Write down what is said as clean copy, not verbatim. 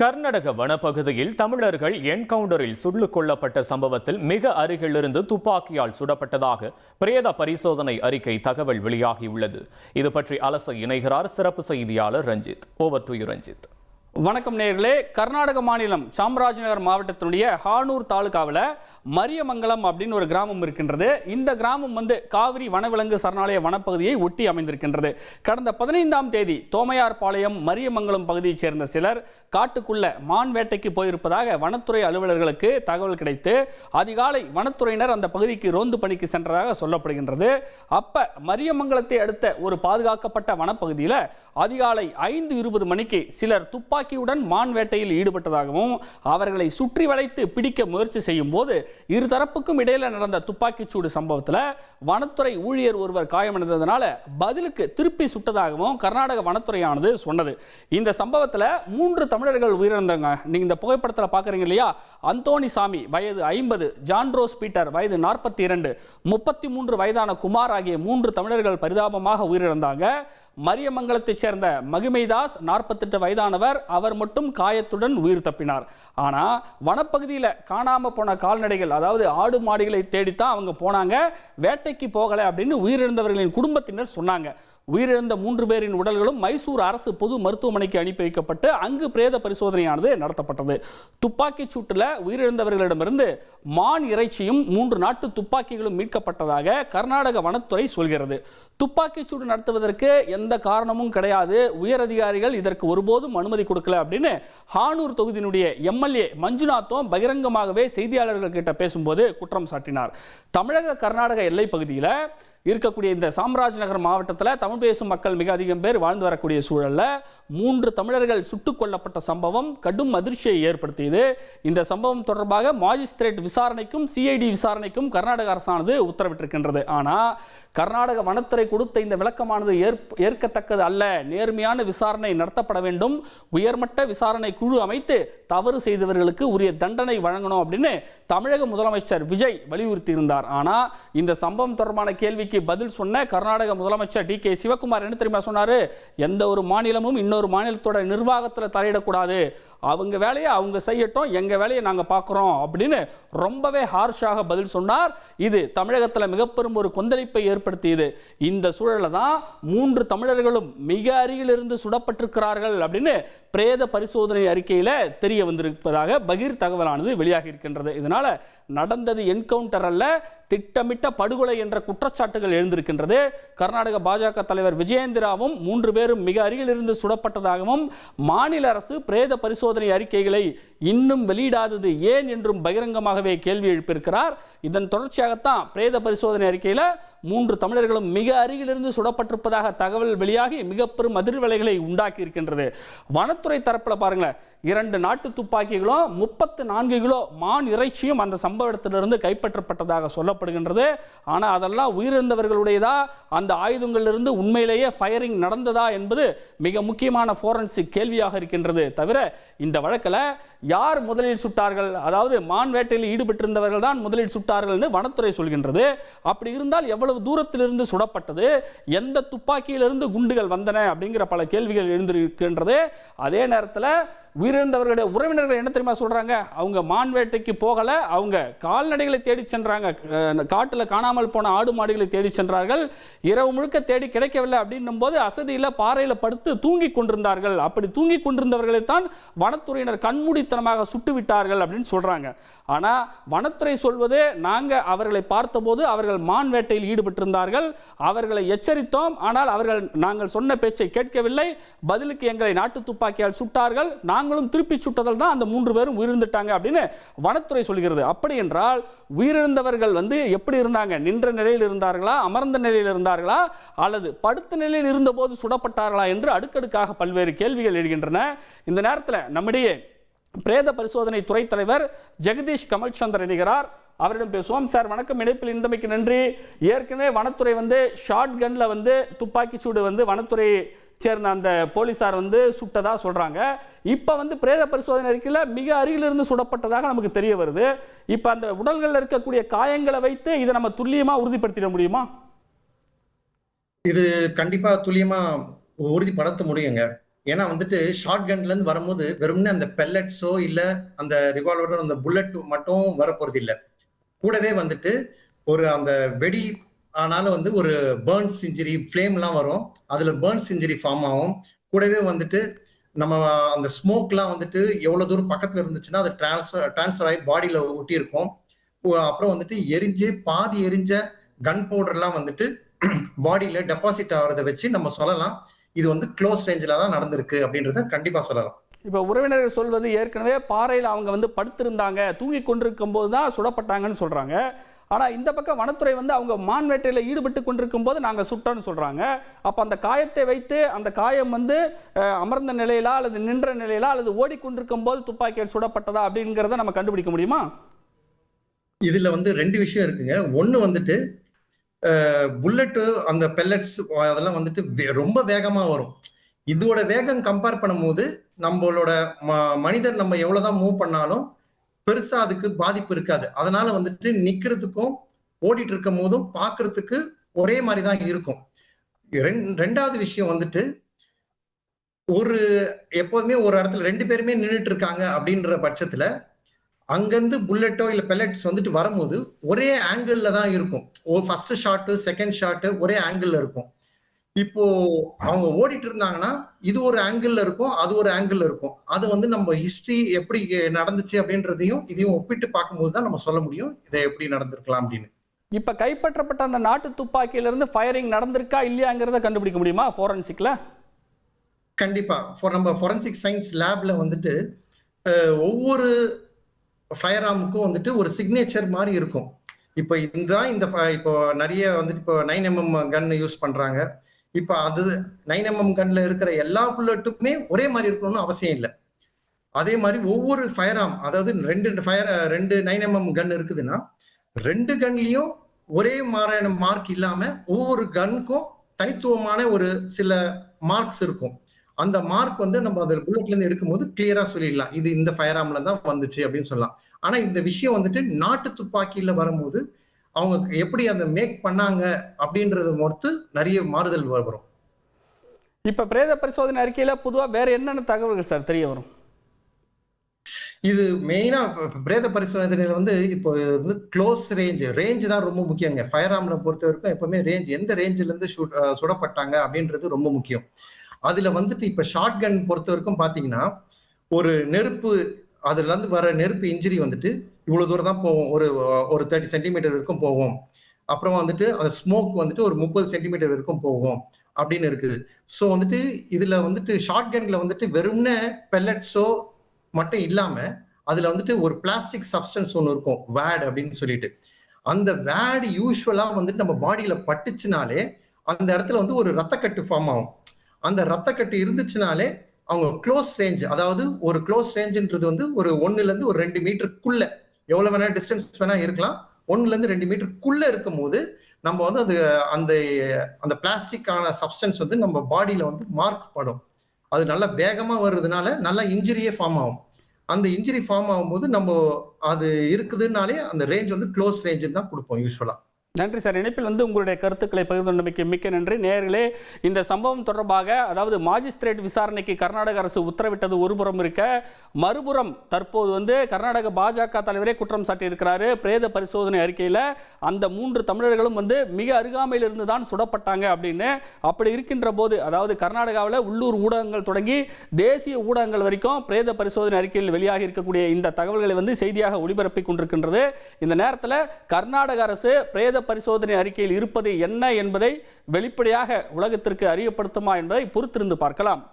கர்நாடக வனப்பகுதியில் தமிழர்கள் என்கவுண்டரில் சுட்டுக் கொல்லப்பட்ட சம்பவத்தில் மிக அருகிலிருந்து துப்பாக்கியால் சுடப்பட்டதாக பிரேத பரிசோதனை அறிக்கை தகவல் வெளியாகியுள்ளது. இது பற்றி அலச இணைகிறார் சிறப்பு செய்தியாளர் Ranjith. Over to you Ranjith. வணக்கம் நேயர்களே. கர்நாடக மாநிலம் சாம்ராஜ்நகர் மாவட்டத்தினுடைய ஹானூர் தாலுகாவில் மரியமங்கலம் அப்படின்னு ஒரு கிராமம் இருக்கின்றது. இந்த கிராமம் காவிரி வனவிலங்கு சரணாலய வனப்பகுதியை ஒட்டி அமைந்திருக்கின்றது. கடந்த 15ஆம் தேதி தோமையார்பாளையம் மரியமங்கலம் பகுதியைச் சேர்ந்த சிலர் காட்டுக்குள்ள மான் வேட்டைக்கு போயிருப்பதாக வனத்துறை அலுவலர்களுக்கு தகவல் கிடைத்து அதிகாலை வனத்துறையினர் அந்த பகுதிக்கு ரோந்து பணிக்கு சென்றதாக சொல்லப்படுகின்றது. அப்ப மரியமங்கலத்தை அடுத்த ஒரு பாதுகாக்கப்பட்ட வனப்பகுதியில் அதிகாலை 5:20 மணிக்கு சிலர் துப்பாக்கியுடன் மான் வேட்டையில் ஈடுபட்டதாகவும் அவர்களை சுற்றி வளைத்து பிடிக்க முயற்சி செய்யும் போது இருதரப்புக்கும் இடையில நடந்த துப்பாக்கிச்சூடு சம்பவத்தில் வனத்துறை ஊழியர் ஒருவர் காயமடைந்ததனால பதிலுக்கு திருப்பி சுட்டதாகவும் கர்நாடக வனத்துறையானது சொன்னது. இந்த சம்பவத்தில் 3 தமிழர்கள் உயிரிழந்தாங்க. நீங்க இந்த புகைப்படத்தில் பார்க்குறீங்க இல்லையா? அந்தோணி சாமி வயது 50, ஜான்ரோஸ் பீட்டர் வயது 42, 33 வயதான குமார் ஆகிய 3 தமிழர்கள் பரிதாபமாக உயிரிழந்தாங்க. மரியமங்கலத்தைச் சேர்ந்த மகிமைதாஸ் 48 வயதானவர், அவர் மட்டும் காயத்துடன் உயிர் தப்பினார். ஆனால் வனப்பகுதியில் காணாமல் போன கால்நடைகள், அதாவது ஆடு மாடுகளை தேடித்தான் அவங்க போனாங்க, வேட்டைக்கு போகலை அப்படின்னு உயிரிழந்தவர்களின் குடும்பத்தினர் சொன்னாங்க. உயிரிழந்த 3 பேரின் உடல்களும் மைசூர் அரசு பொது மருத்துவமனைக்கு அனுப்பி வைக்கப்பட்டு அங்கு பிரேத பரிசோதனையானது நடத்தப்பட்டது. துப்பாக்கிச் சூட்டில் உயிரிழந்தவர்களிடமிருந்து மான் இறைச்சியும் 3 நாட்டு துப்பாக்கிகளும் மீட்கப்பட்டதாக கர்நாடக வனத்துறை சொல்கிறது. துப்பாக்கிச் சூடு நடத்துவதற்கு எந்த காரணமும் கிடையாது, உயர் அதிகாரிகள் இதற்கு ஒருபோதும் அனுமதி கொடுக்கல அப்படின்னு ஹானூர் தொகுதியினுடைய எம்எல்ஏ மஞ்சுநாத்தும் பகிரங்கமாகவே செய்தியாளர்கள் கிட்ட பேசும்போது குற்றம் சாட்டினார். தமிழக கர்நாடக எல்லை பகுதியில் இருக்கக்கூடிய இந்த சாம்ராஜ்நகர் மாவட்டத்தில் தமிழ் பேசும் மக்கள் மிக அதிகம் பேர் வாழ்ந்து வரக்கூடிய சூழலில் 3 தமிழர்கள் சுட்டுக் கொல்லப்பட்ட சம்பவம் கடும் அதிர்ச்சியை ஏற்படுத்தியது. இந்த சம்பவம் தொடர்பாக மாஜிஸ்திரேட் விசாரணைக்கும் சிஐடி விசாரணைக்கும் கர்நாடக அரசானது உத்தரவிட்டிருக்கின்றது. ஆனால் கர்நாடக வனத்துறை கொடுத்த இந்த விளக்கமானது ஏற்கத்தக்கது அல்ல. நேர்மையான விசாரணை நடத்தப்பட வேண்டும், உயர்மட்ட விசாரணை குழு அமைத்து தவறு செய்தவர்களுக்கு உரிய தண்டனை வழங்கணும் அப்படின்னு தமிழக முதலமைச்சர் விஜய் வலியுறுத்தி இருந்தார். ஆனால் இந்த சம்பவம் தொடர்பான கேள்விக்கு பதில் சொன்ன கர்நாடக முதலமைச்சர் டி.கே. சிவகுமார் என்ன தெரியுமா சொன்னாரு? எந்த ஒரு மாநிலமும் இன்னொரு மாநிலத்தோட நிர்வாகத்தில் தலையிடக்கூடாது, அவங்க வேலையை அவங்க செய்யட்டும், எங்க வேலையை நாங்கள் பார்க்குறோம் அப்படின்னு ரொம்பவே ஹார்ஷாக பதில் சொன்னார். இது தமிழகத்தில் மிக பெரும் ஒரு கொந்தளிப்பை ஏற்படுத்தியது. இந்த சூழலில் தான் 3 தமிழர்களும் மிக அருகில் இருந்து சுடப்பட்டிருக்கிறார்கள் அப்படின்னு பிரேத பரிசோதனை அறிக்கையில் தெரிய வந்திருப்பதாக பகீர் தகவலானது வெளியாகி இருக்கின்றது. இதனால நடந்தது என்கவுண்டர் அல்ல, திட்டமிட்ட படுகொலை என்ற குற்றச்சாட்டுகள் எழுந்திருக்கின்றது. கர்நாடக பாஜக தலைவர் விஜயேந்திராவும் 3 பேரும் மிக அருகில் இருந்து சுடப்பட்டதாகவும் மாநில அரசு பிரேத பரிசோதனை அறிக்கைகளை இன்னும் வெளியிடாதது ஏன் என்றும் பகிரங்கமாகவே கேள்வி எழுப்பியிருக்கிறார். இதன் தொடர்ச்சியாகத்தான் பிரேத பரிசோதனை அறிக்கையில் 3 தமிழர்களும் மிக அருகிலிருந்து சுடப்பட்டிருப்பதாக தகவல் வெளியாகி மிக பெரும் அதிர்வலைகளை உண்டாக்கி இருக்கின்றது. வனத்துறை தரப்பில் பாருங்களேன், 2 நாட்டு துப்பாக்கிகளும் 34 கிலோ மான் இறைச்சியும் அந்த சம்பவ இடத்திலிருந்து கைப்பற்றப்பட்டதாக சொல்லப்படுகின்றது. ஆனால் அதெல்லாம் உயிரிழந்தவர்களுடையதா, அந்த ஆயுதங்களிலிருந்து உண்மையிலேயே ஃபயரிங் நடந்ததா என்பது மிக முக்கியமான ஃபோரன்சிக் கேள்வியாக இருக்கின்றது. தவிர இந்த வழக்கில் யார் முதலில் சுட்டார்கள், அதாவது மான் வேட்டையில் ஈடுபட்டிருந்தவர்கள் தான் முதலில் சுட்டார்கள் என்று வனத்துறை சொல்கின்றது. அப்படி இருந்தால் எவ்வளவு தூரத்திலிருந்து சுடப்பட்டது, எந்த துப்பாக்கியிலிருந்து குண்டுகள் வந்தன அப்படிங்கிற பல கேள்விகள் எழுந்திருக்கின்றது. அதே நேரத்தில் உயிரிழந்தவர்களுடைய உறவினர்கள் என்ன தெரியுமா சொல்றாங்க? அவங்க மான் வேட்டைக்கு போகல, அவங்க கால்நடைகளை தேடி சென்றாங்க, காட்டில் காணாமல் போன ஆடு மாடுகளை தேடி சென்றார்கள். இரவு முழுக்க தேடி கிடைக்கவில்லை அப்படின்னும் போது அசதியில் பாறையில் படுத்து தூங்கி கொண்டிருந்தார்கள். அப்படி தூங்கி கொண்டிருந்தவர்களைத்தான் வனத்துறையினர் கண்மூடித்தனமாக சுட்டு விட்டார்கள் அப்படின்னு சொல்றாங்க. ஆனால் வனத்துறை சொல்வது, நாங்கள் அவர்களை பார்த்தபோது அவர்கள் மான் வேட்டையில் ஈடுபட்டிருந்தார்கள், அவர்களை எச்சரித்தோம், ஆனால் அவர்கள் நாங்கள் சொன்ன பேச்சை கேட்கவில்லை, பதிலுக்கு எங்களை நாட்டு துப்பாக்கியால் சுட்டார்கள், நாங்களும் திருப்பி சுட்டதால் தான் அந்த 3 பேரும் உயிரிழந்துட்டாங்க அப்படின்னு வனத்துறை சொல்கிறது. அப்படி என்றால் உயிரிழந்தவர்கள் எப்படி இருந்தாங்க? நின்ற நிலையில் இருந்தார்களா, அமர்ந்த நிலையில் இருந்தார்களா, அல்லது படுத்த நிலையில் இருந்தபோது சுடப்பட்டார்களா என்று அடுக்கடுக்காக பல்வேறு கேள்விகள் எழுகின்றன. இந்த நேரத்தில் நம்முடைய பிரேத பரிசோதனை துறை தலைவர் ஜெகதீஷ் கமல் சந்திரன் இணைகிறார். அவரிடம் பேசுவோம். சார் வணக்கம், இணைப்பில் இருந்தமைக்கு நன்றி. ஏற்கனவே வனத்துறை ஷார்ட் கன்ல துப்பாக்கி சூடு வனத்துறை சேர்ந்த அந்த போலீசார் சுட்டதா சொல்றாங்க. இப்ப பிரேத பரிசோதனை அறிக்கையில் மிக அருகில் இருந்து சுடப்பட்டதாக நமக்கு தெரிய வருது. இப்ப அந்த உடல்களில் இருக்கக்கூடிய காயங்களை வைத்து இதை நம்ம துல்லியமா உறுதிப்படுத்திட முடியுமா? இது கண்டிப்பா துல்லியமா உறுதிப்படுத்த முடியுங்க. ஏன்னா வந்துட்டு ஷார்ட் கன்ல இருந்து வரும்போது வெறும்னே அந்த பெல்லட்ஸோ இல்ல அந்த ரிவால்வரோ அந்த புல்லட் மட்டும் வரப்போறது இல்ல. கூடவே வந்துட்டு ஒரு அந்த வெடி ஆனாலும் வந்து ஒரு பேர்ன்ஸ் இன்ஜுரி ஃப்ளேம் எல்லாம் வரும். அதுல பேர்ன்ஸ் இன்ஜுரி ஃபார்ம் ஆகும். கூடவே வந்துட்டு நம்ம அந்த ஸ்மோக்லாம் வந்துட்டு எவ்வளவு தூரம் பக்கத்துல இருந்துச்சுன்னா அது டிரான்ஸ்ஃபர் ஆகி பாடியில ஒட்டி இருக்கும். அப்புறம் வந்துட்டு பாதி எரிஞ்ச கன் பவுடர் எல்லாம் வந்துட்டு பாடியில டெபாசிட் ஆகிறத வச்சு நம்ம சொல்லலாம் இது வந்து க்ளோஸ் ரேஞ்சில தான் நடந்திருக்கு அப்படின்றத கண்டிப்பா சொல்லலாம். இப்போ உறவினர்கள் சொல்வது ஏற்கனவே பாறையில் அவங்க வந்து படுத்திருந்தாங்க, தூங்கி கொண்டிருக்கும் போது தான் சுடப்பட்டாங்கன்னு சொல்றாங்க. ஆனா இந்த பக்கம் வனத்துறை வந்து அவங்க மான் வேட்டையில் ஈடுபட்டு கொண்டிருக்கும் போது நாங்கள் சுட்டோன்னு சொல்றாங்க. அப்போ அந்த காயத்தை வைத்து அந்த காயம் வந்து அமர்ந்த நிலையிலா அல்லது நின்ற நிலையிலா அல்லது ஓடிக்கொண்டிருக்கும் போது துப்பாக்கியால் சுடப்பட்டதா அப்படிங்கிறத நம்ம கண்டுபிடிக்க முடியுமா? இதுல வந்து ரெண்டு விஷயம் இருக்குங்க. ஒண்ணு வந்துட்டு புல்லட்டு அந்த பெல்லட்ஸ் அதெல்லாம் வந்துட்டு ரொம்ப வேகமா வரும். இதோட வேகம் கம்பேர் பண்ணும்போது நம்மளோட மனிதர் நம்ம எவ்வளவுதான் மூவ் பண்ணாலும் பெருசா அதுக்கு பாதிப்பு இருக்காது. அதனால வந்துட்டு நிக்கிறதுக்கும் ஓடிட்டு இருக்கும் போதும் பாக்குறதுக்கு ஒரே மாதிரிதான் இருக்கும். ரெண்டாவது விஷயம் வந்துட்டு எப்போதுமே ஒரு இடத்துல ரெண்டு பேருமே நின்றுட்டு இருக்காங்க அப்படின்ற பட்சத்துல அங்கிருந்து புல்லட்டோ இல்ல பெல்லட்ஸ் வந்துட்டு வரும்போது ஒரே ஆங்கிள் தான் இருக்கும். ஃபர்ஸ்ட் ஷாட் செகண்ட் ஷாட் ஒரே ஆங்கிள் இருக்கும். இப்போ அவங்க ஓடிட்டு இருந்தாங்கன்னா இது ஒரு ஆங்கிள் இருக்கும், அது ஒரு ஆங்கிள் இருக்கும். அது வந்து நம்ம ஹிஸ்டரி எப்படி நடந்துச்சு அப்படின்றதையும் இதையும் ஒப்பிட்டு பார்க்கும்போது தான் நம்ம சொல்ல முடியும் இதை எப்படி நடந்திருக்கலாம் அப்படின்னு. இப்ப கைப்பற்றப்பட்ட அந்த நாட்டு துப்பாக்கியில இருந்து ஃபயரிங் நடந்திருக்கா இல்லையாங்கிறத கண்டுபிடிக்க முடியுமா ஃபோரன்சிக்ல? கண்டிப்பா. நம்ம ஃபோரன்சிக் சயின்ஸ் லேப்ல வந்துட்டு ஒவ்வொரு ஃபயர் ஆர்முக்கும் வந்துட்டு ஒரு சிக்னேச்சர் மாதிரி இருக்கும். இப்போ இப்போ நிறைய வந்துட்டு இப்போ 9mm கன் யூஸ் பண்றாங்க. இப்போ அது 9mm கன்ல இருக்கிற எல்லா புல்லட்டுக்குமே ஒரே மாதிரி இருக்கணும்னு அவசியம் இல்லை. அதே மாதிரி ஒவ்வொரு ஃபயர் ஆர்ம், அதாவது ரெண்டு 9mm கன் இருக்குதுன்னா ரெண்டு கன்லயும் ஒரே மாதிரியான மார்க் இல்லாம ஒவ்வொரு கன்னுக்கும் தனித்துவமான ஒரு சில மார்க்ஸ் இருக்கும். அந்த மார்க் வந்து நம்ம அதில் புல்லட்ல இருந்து எடுக்கும்போது கிளியரா சொல்லிடலாம் இது இந்த ஃபயர் ஆர்ம்ல தான் வந்துச்சு அப்படின்னு சொல்லலாம். ஆனா இந்த விஷயம் வந்துட்டு நாட்டு துப்பாக்கியில வரும்போது அவங்க எப்படி அந்த மேக் பண்ணாங்க அப்படின்றத பொறுத்து நிறைய மாறுதல் வரும். இப்ப பிரேத பரிசோதனை அறிக்கையில பொதுவா வேற என்னென்ன தகவல்கள் சார் தெரிய வரும்? இது மெயினா பிரேத பரிசோதனையில வந்து இப்போ வந்து க்ளோஸ் ரேஞ்ச் தான் ரொம்ப முக்கியங்க. ஃபயர் ஆர்ம்ல பொறுத்த வரைக்கும் எப்பவுமே ரேஞ்ச் எந்த ரேஞ்சில இருந்து சுடப்பட்டாங்க அப்படின்றது ரொம்ப முக்கியம். அதுல வந்துட்டு இப்ப ஷார்ட் கன் பொறுத்த வரைக்கும் பாத்தீங்கன்னா ஒரு அதுல இருந்து வர நெருப்பு இன்ஜுரி வந்துட்டு இவ்வளவு தூரம் தான் போகும், ஒரு 30 சென்டிமீட்டர் வரைக்கும் போகும். அப்புறம் வந்துட்டு அந்த ஸ்மோக் வந்துட்டு ஒரு 30 சென்டிமீட்டர் வரைக்கும் போகும் அப்படின்னு இருக்குது. ஸோ வந்துட்டு இதுல வந்துட்டு ஷார்ட் கன்ல வந்துட்டு வெறும்னே பெல்லட்ஸோ மட்டும் இல்லாம அதுல வந்துட்டு ஒரு பிளாஸ்டிக் சப்ஸ்டன்ஸ் ஒன்று இருக்கும், வேட் அப்படின்னு சொல்லிட்டு. அந்த வேட் யூஸ்வலா வந்துட்டு நம்ம பாடியில பட்டுச்சுனாலே அந்த இடத்துல வந்து ஒரு ரத்தக்கட்டு ஃபார்ம் ஆகும். அந்த ரத்தக்கட்டு இருந்துச்சுனாலே அவங்க க்ளோஸ் ரேஞ்ச், அதாவது ஒரு க்ளோஸ் ரேஞ்சுன்றது வந்து ஒரு 1ல இருந்து ஒரு 2 மீட்டருக்குள்ள எவ்வளவு வேணா டிஸ்டன்ஸ் வேணா இருக்கலாம். 1ல இருந்து 2 மீட்டருக்குள்ள இருக்கும் போது நம்ம வந்து அது அந்த பிளாஸ்டிக்கான சப்ஸ்டன்ஸ் வந்து நம்ம பாடியில வந்து மார்க் படும். அது நல்லா வேகமா வர்றதுனால நல்லா இன்ஜுரியே ஃபார்ம் ஆகும். அந்த இன்ஜுரி ஃபார்ம் ஆகும்போது நம்ம அது இருக்குதுனாலே அந்த ரேஞ்ச் வந்து க்ளோஸ் ரேஞ்ச் தான் கொடுப்போம் யூஸ்வலா. நன்றி சார். இணைப்பில் வந்து உங்களுடைய கருத்துக்களை பகிர்ந்தமைக்கு மிக்க நன்றி. நேயர்களே, இந்த சம்பவம் தொடர்பாக அதாவது மாஜிஸ்திரேட் விசாரணைக்கு கர்நாடக அரசு உத்தரவிட்டது ஒருபுறம் இருக்க, மறுபுறம் தற்போது வந்து கர்நாடக பாஜக தலைவரே குற்றம் சாட்டியிருக்கிறாரு. பிரேத பரிசோதனை அறிக்கையில் அந்த 3 தமிழர்களும் வந்து மிக அருகாமையில் இருந்து தான் சுடப்பட்டாங்க அப்படின்னு. அப்படி இருக்கின்ற போது அதாவது கர்நாடகாவில் உள்ளூர் ஊடகங்கள் தொடங்கி தேசிய ஊடகங்கள் வரைக்கும் பிரேத பரிசோதனை அறிக்கையில் வெளியாகி இருக்கக்கூடிய இந்த தகவல்களை வந்து செய்தியாக ஒளிபரப்பி கொண்டிருக்கின்றது. இந்த நேரத்தில் கர்நாடக அரசு பிரேத பரிசோதனை அறிக்கையில் இருப்பது என்ன என்பதை வெளிப்படையாக உலகத்திற்கு அறியப்படுத்துமா என்பதை பொறுத்திருந்து பார்க்கலாம்.